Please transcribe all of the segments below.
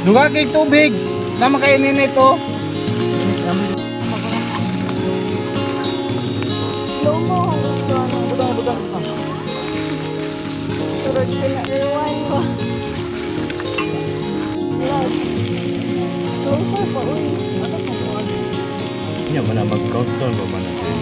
Duga kay tubig. Nama kainin ito. Slow mo. Budang. Turod ka na. Rewind ko. Yes. Closer pa, uy. Nya mana mag-countdown ba man natin?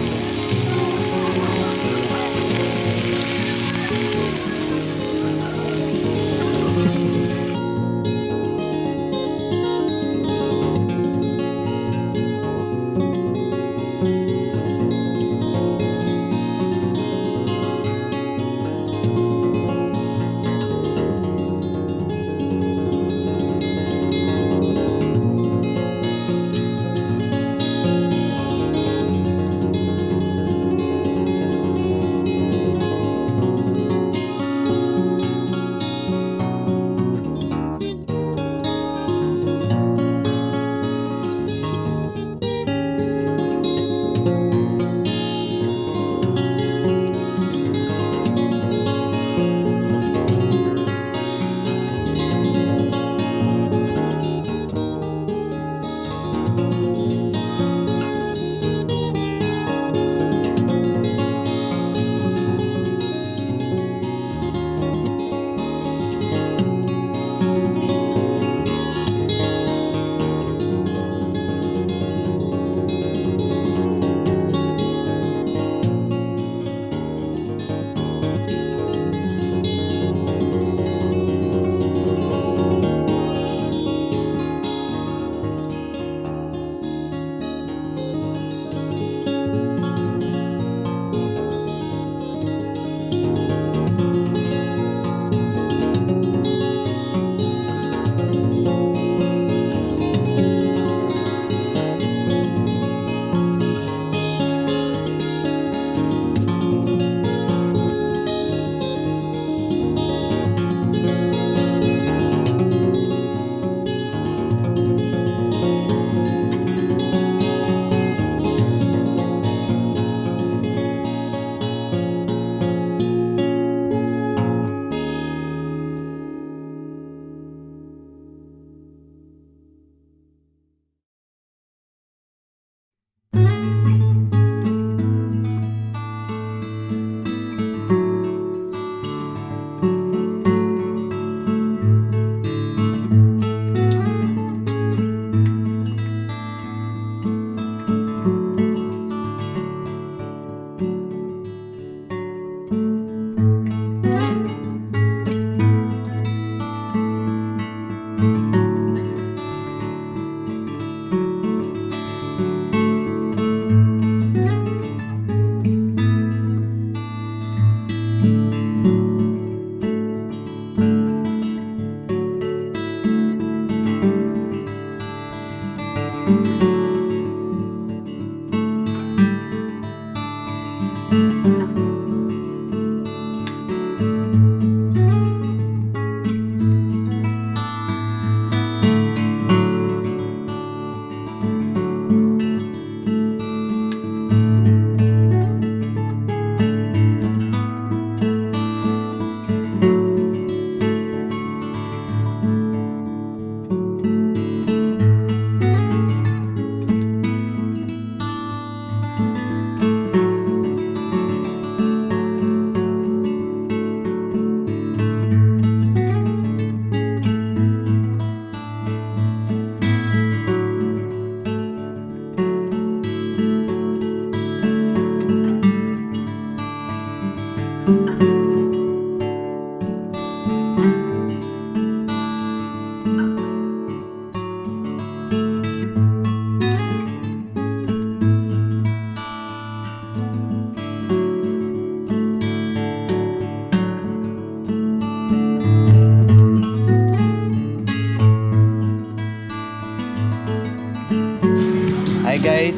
Hi guys,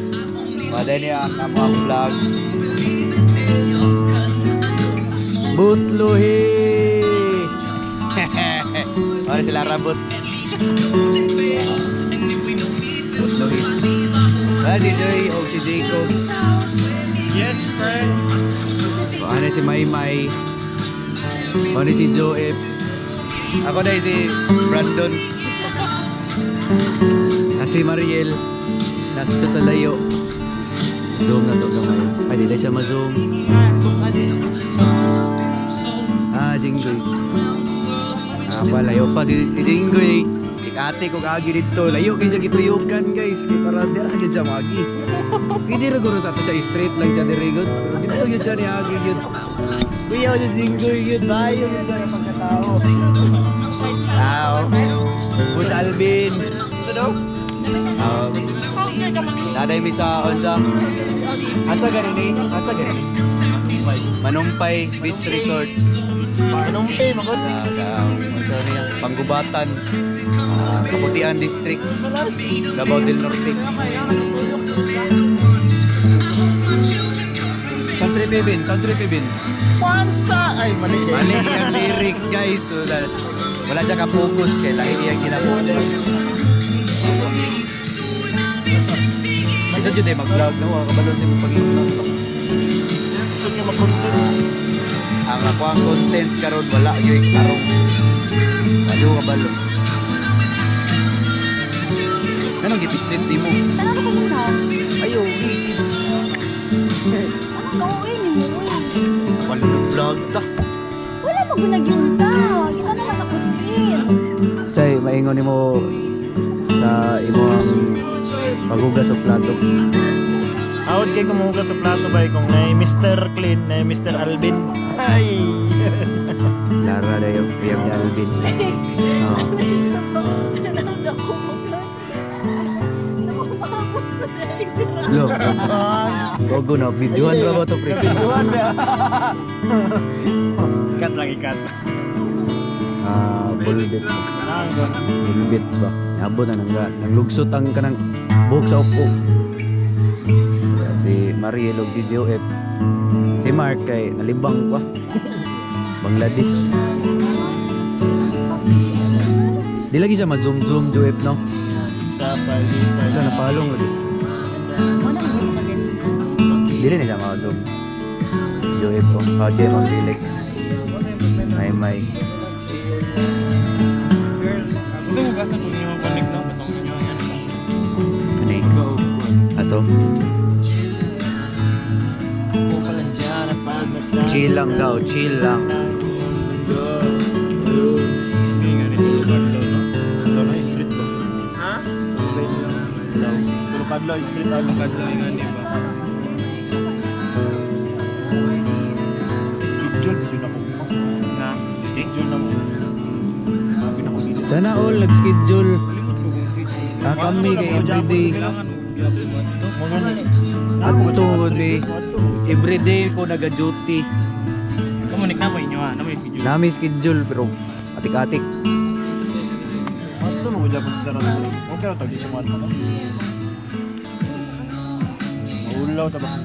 padahal ang among vlog. Butluhi. Ano sila rabot? Butluhi. Si Joy o si Jacob. Yes, friend. Ano si Maymay. Ano si Joep. Ako na si Brandon. At si Mariel, nasa sa layo. Zoom na to gamay. Ay, di na siya ma-zoom. Jinggoy. Layo pa si Jinggoy. Ate ko kagi dito. Layo kayo siya gituyukan guys. Kaya para di ra siya magi. Hindi ra guro tato siya straight lang siya dirigod. Dito yun siya ni Agi yun. Kuya siya Jinggoy yun. Bayo yun siya ng pagkatao. Bus Alvin. Ito daw? Naday mi sa onsa. Asa ganin eh? Asa ganin? Manumpay Beach Resort. Manumpay, magod. Panggubatan. Kaputian District. Davao del Norte. Country Pibin, Country Pibin. Pansa! Ay, mali. Mali ang lyrics guys. Wala siya ka-focus. Kaya lang iyang kinapokus. Isa dyan eh, mag-vlog na. Kabalon din mo pag-vlog. Gusto niyo mag-content. Ang ako ang content karon wala yung karong. Ano kabalo? Anong gipislit di mo? Tanong ko muna. Ayaw, Ano ka uwi ni mo? wala ng vlog ta. Wala mo gunagyunsa. Kita naman ako skin. Chay, maingon ni mo sa imong maghugas sa plato. Awad kay kumuha sa plato ba kung na Mr. Clean, na Mr. Alvin. Ay! Lara na yung PM ni Alvin. Oo. Look, gogo na, videohan ra ba ito, pre? Ikat lang, ikat. Bulbit. Nanggon. Bulbit ba? Nabot na nang lugsot ang kanang buhok sa upo. Si Mariel og video F. Si Mark kay nalibang pa. Bangladesh. Di lagi siya ma-zoom-zoom do F, no? Sa palitan. Ito, napalong lagi. Muna mo maganda. Di rin siya ma-zoom. Do F ko. Jay Mang Felix. May. Ito mo gasa kung yung connect na batong inyo. Ani? Aso? Oo pala dyan at pagos na. Chill lang daw, chill lang. Hindi nga rin tulupad daw, no? Ito na street ba? Ha? Tulupad daw, street daw. Tulupad daw, nga di ba? Schedule na mo. Na? Schedule na mo. Sana all nag-schedule. Kami kay everyday. Ato ni everyday ko naga-duty. Kumunik na mo inyo ha, na may schedule. Nami schedule pero atik-atik. Ato mo gudya pagsara na. Okay ra tag sa mga. Maulaw ta ba?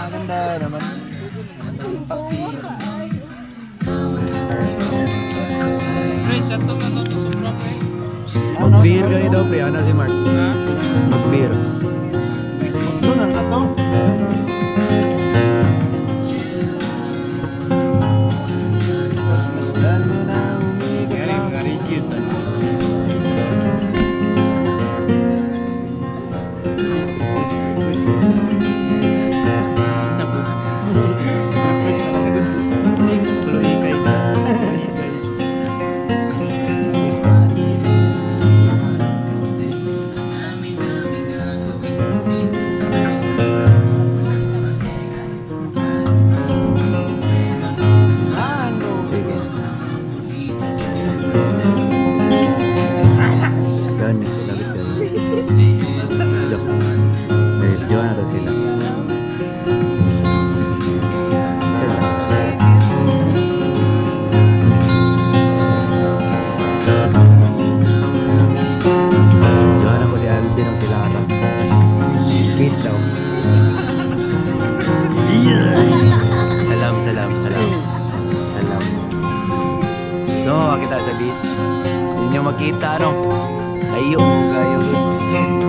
Ganda naman. Pre, shot to na to sobra pre. Mag-beer gani daw pre, ana si Mark. Mag-beer. Ito na na to. Makita no. Ayo kayo. Yun.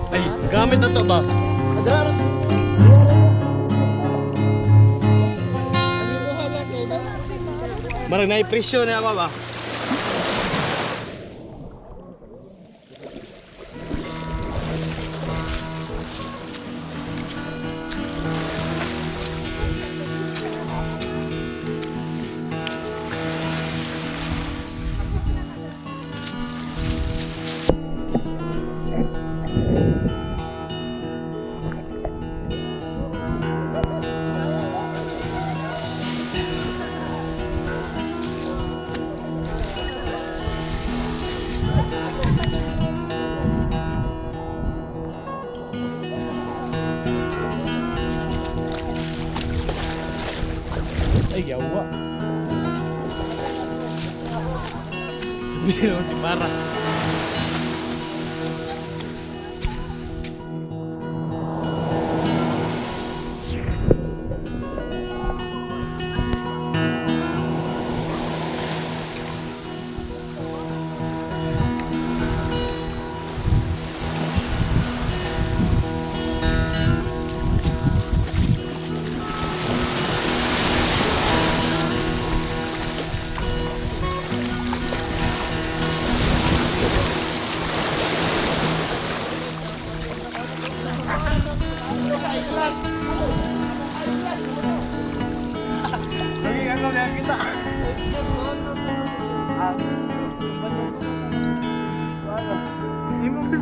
Ay, gamit na to ba? Marang naipresyo na ako ba? Ay, yawa. Bili di para.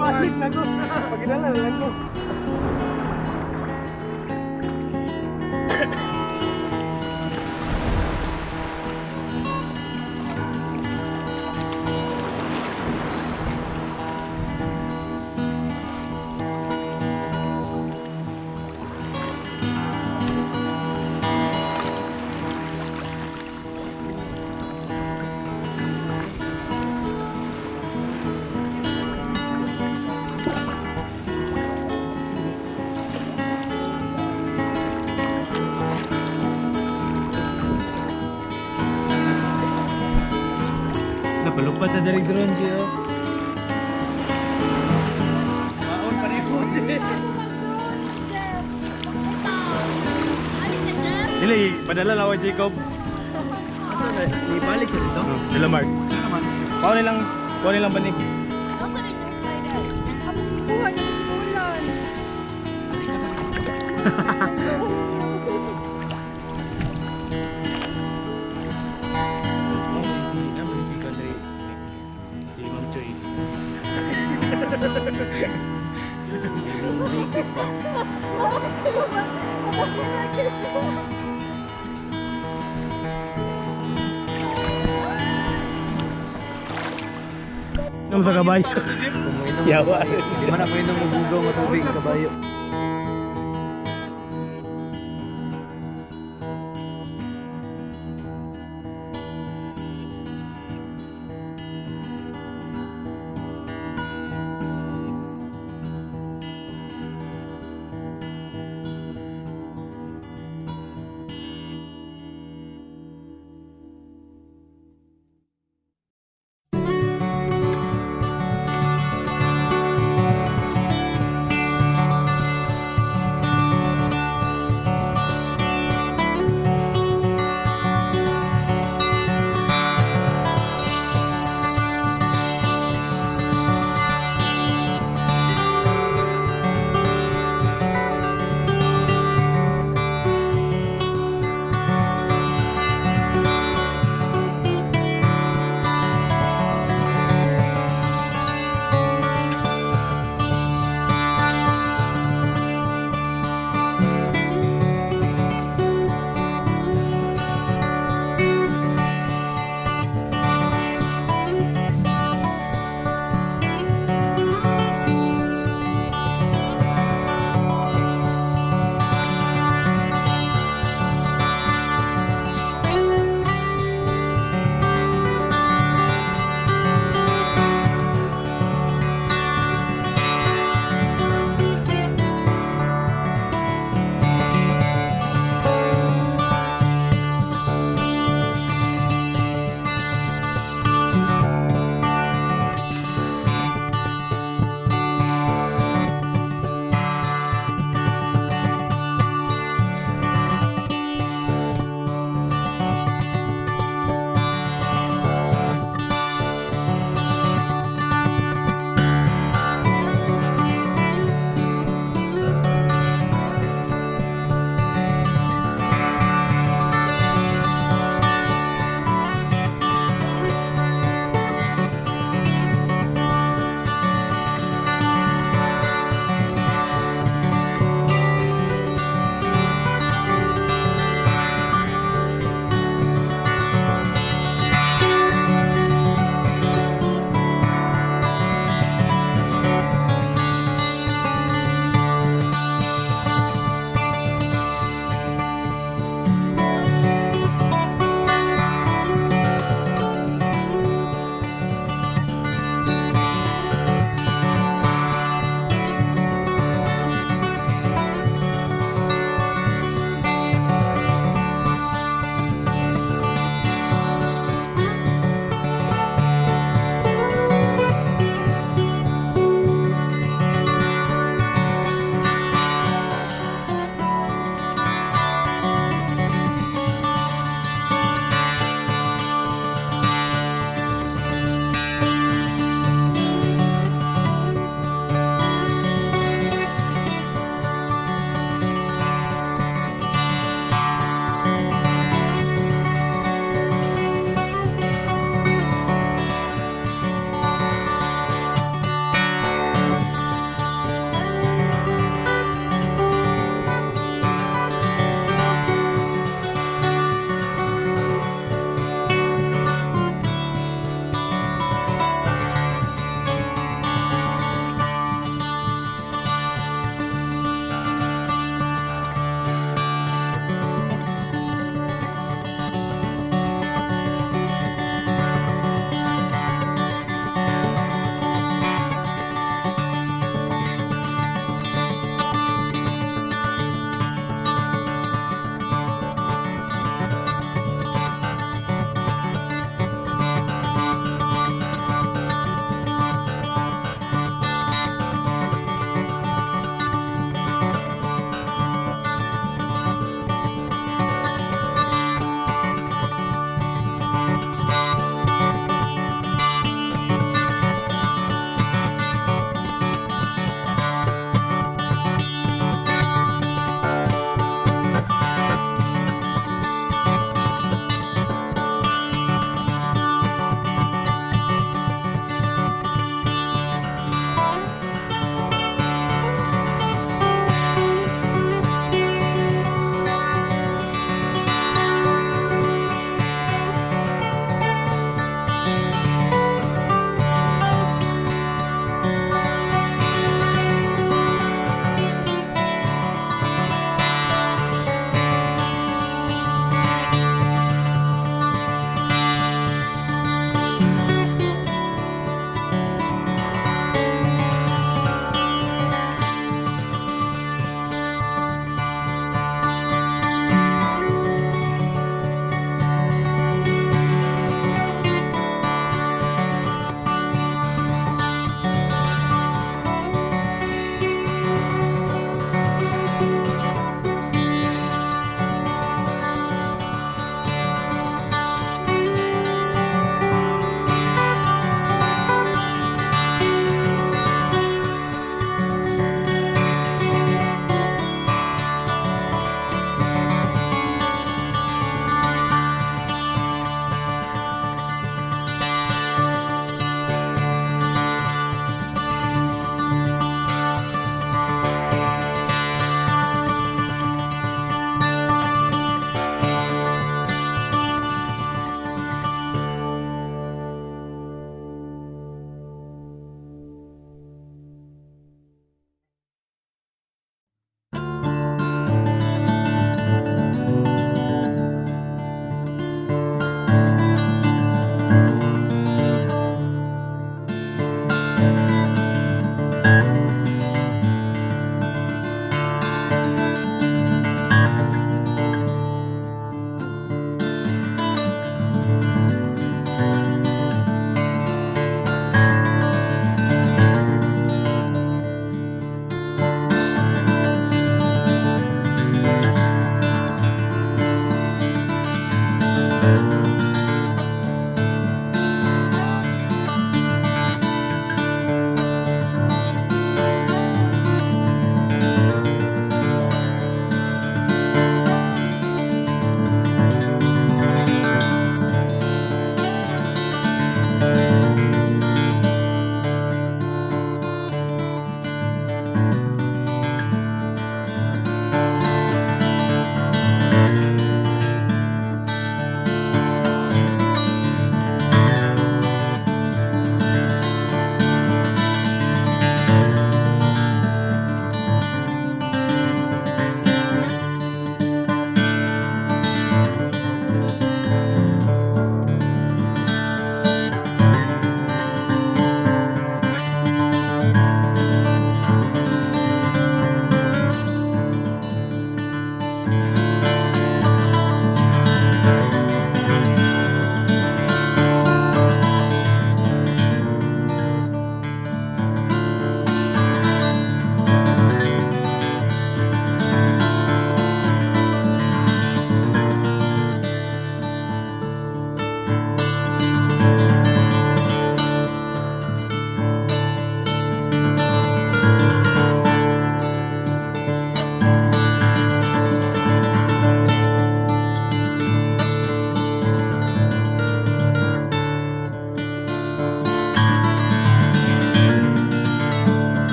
Balik na ko. Pagkilala lang ko. Napalupad na darig drone kayo. Maon pa rin po siya. Dili, padala lang ako Jacob. Asa na? Ibalik siya dito? Dila Mark. Kuha nilang banig. Kuha Si Ma'am Choy. Ano sa kabayo? Yawa. Di man ako inom mabugaw matubig kabayo.